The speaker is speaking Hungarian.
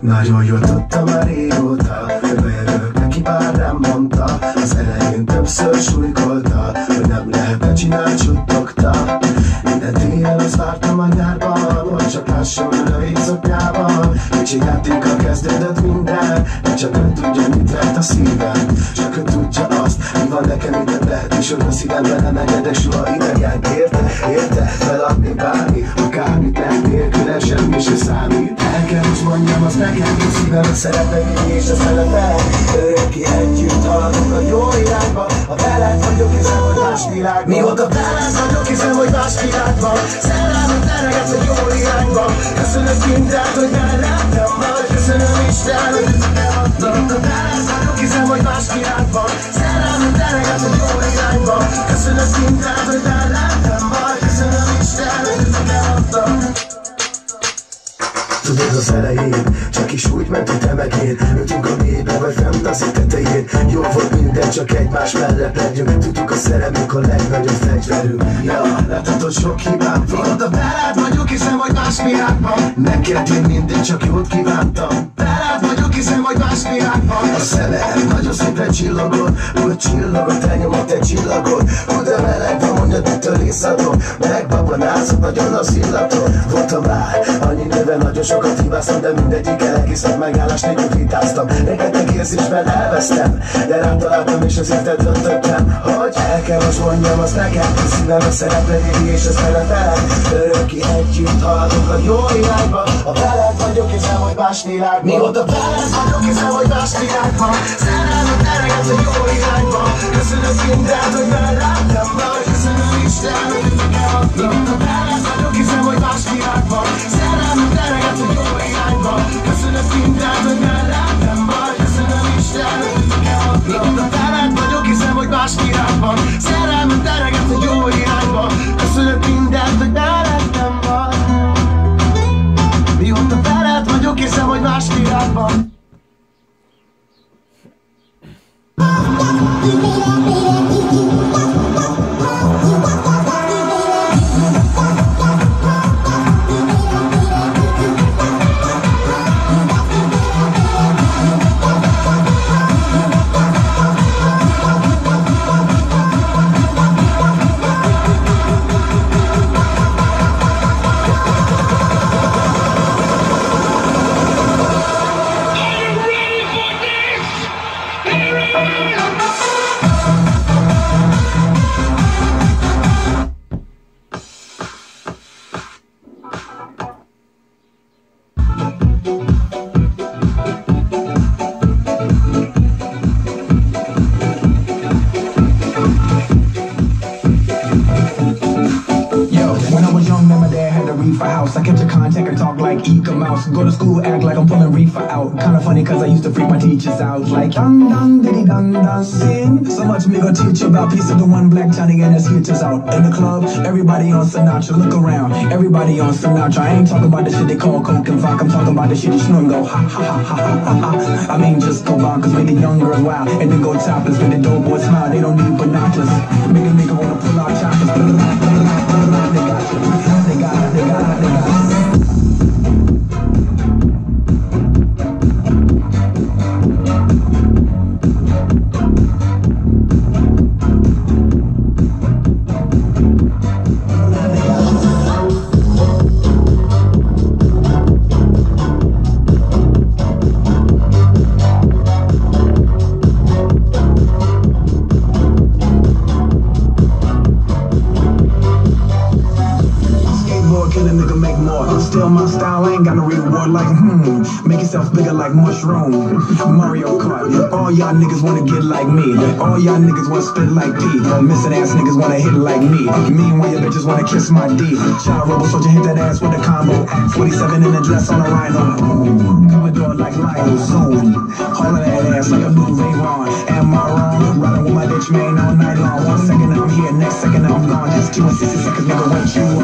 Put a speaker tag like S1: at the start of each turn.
S1: Nagyon jól tudta már régóta, hogy bejövök neki, bár nem mondta. Az elején többször súlykolta, hogy nem lehet, ne csinál, csuttogta. Minden télen azt vártam a nyárban, hogy csak lásson a rövid szoknyában. Kicsi játékkal kezdődött minden, de csak ő tudja, mit vett a szívem. Csak ő tudja azt, mi van nekem, itt nem lehet, és a szívemben nem engedek soha idegen. Érte, feladni bármi, akármit nem nélküle, semmi se számít. El kell most mondjam, azt nekem, hogy szívemet szeretem én és a szeretem. Örökké együtt haladunk a jó irányba. Ha veled vagyok, hiszem, hogy más világban. Mióta veled vagyok, hiszem, hogy más világban. Szerelmet teregetsz a jó irányba. Köszönöm mindent, hogy mellettem vagy. Köszönöm Isten, hogy nekem adtam. Mióta veled vagyok, hiszem, hogy más világban. Szerelmet teregetsz a jó irányba. Köszönöm mindent, hogy mellettem vagy. Köszönöm Isten, hogy nekem adtam. Tudod az elején, csak is úgy ment a temekén. Ültünk a mélybe, vagy fent az tetején. Jó volt minden, csak egymás mellett legyünk. Tudtuk a szerelmünk a legnagyobb fegyverünk. Ja, láthatod sok hibám van. Mióta veled vagyok, hiszem, hogy más világban. Nem kértél mindent, csak jót kívántam. Veled vagyok, hiszem, hogy más világban. A szemed nagyon szépen csillogott, úgy csillogott, elnyomott egy csillagot. Hú, de meleg van, mondjad, mitől iszadom. Megbabonázott nagyon az illatot. Voltam már annyi nővel, nagyon sokat hibáztam, de mindegyikkel egész nap megállás nélkül vitáztam. Rengeteg érzésben elvesztem, de rám találtam és ezért eldöntöttem, hogy el kell most mondjam azt nekem, hogy szívem szeretlek éri és ezt feletelem. Örökké együtt haladunk a jó irányba. Ha veled vagyok, hiszem, hogy más világban. Mióta veled vagyok, hiszem, hogy más világban. Szerelmet teregetsz a jó irányba. Köszönöm mindent, hogy mellettem vagy. Köszönöm Isten, hogy nekem adtam. Mióta veled vagyok, hiszem, hogy más világban. Szerelmet teregetsz a jó irányba. Köszönöm mindent, hogy mellettem vagy. Köszönöm Isten, hogy nekem adtam. Mióta veled vagyok, hiszem, hogy más világban. Szerelmet teregetsz a jó irányba. Köszönöm mindent, hogy mellettem vagy. Mióta veled vagyok, hiszem, hogy más világban.
S2: I kept your contact and talk like Eka Mouse. Go to school, act like I'm pulling reefer out. Kinda funny cause I used to freak my teachers out. Like dun dun diddy dun dun sin. So much me gonna teach you about piece of the one black Johnny and his hitters out. In the club, everybody on Sinatra. Look around, everybody on Sinatra. I ain't talking about the shit they call coke and vodka. I'm talking about the shit you snort and go ha ha ha ha ha ha. I mean just go bonkers, make the young girls wild. And then go topless, make the dope boys smile. They don't need binoculars. Make a nigga wanna pull out choppers. They got you. They got it. Still my style, I ain't got no reward like make yourself bigger like mushroom. Mario Kart, all y'all niggas wanna get like me. All y'all niggas wanna spit like P. Missing ass niggas wanna hit like me. Meanwhile your bitches wanna kiss my D. Child rebel soldier hit that ass with a combo. 47 in the dress on a rhino. Commodore like Lionel soon. Hauling that ass like a blue Ray-Ron. Am I wrong? Riding with my bitch man all night long. 1 second I'm here, next second I'm gone. Just 2 and 60 seconds, nigga, what you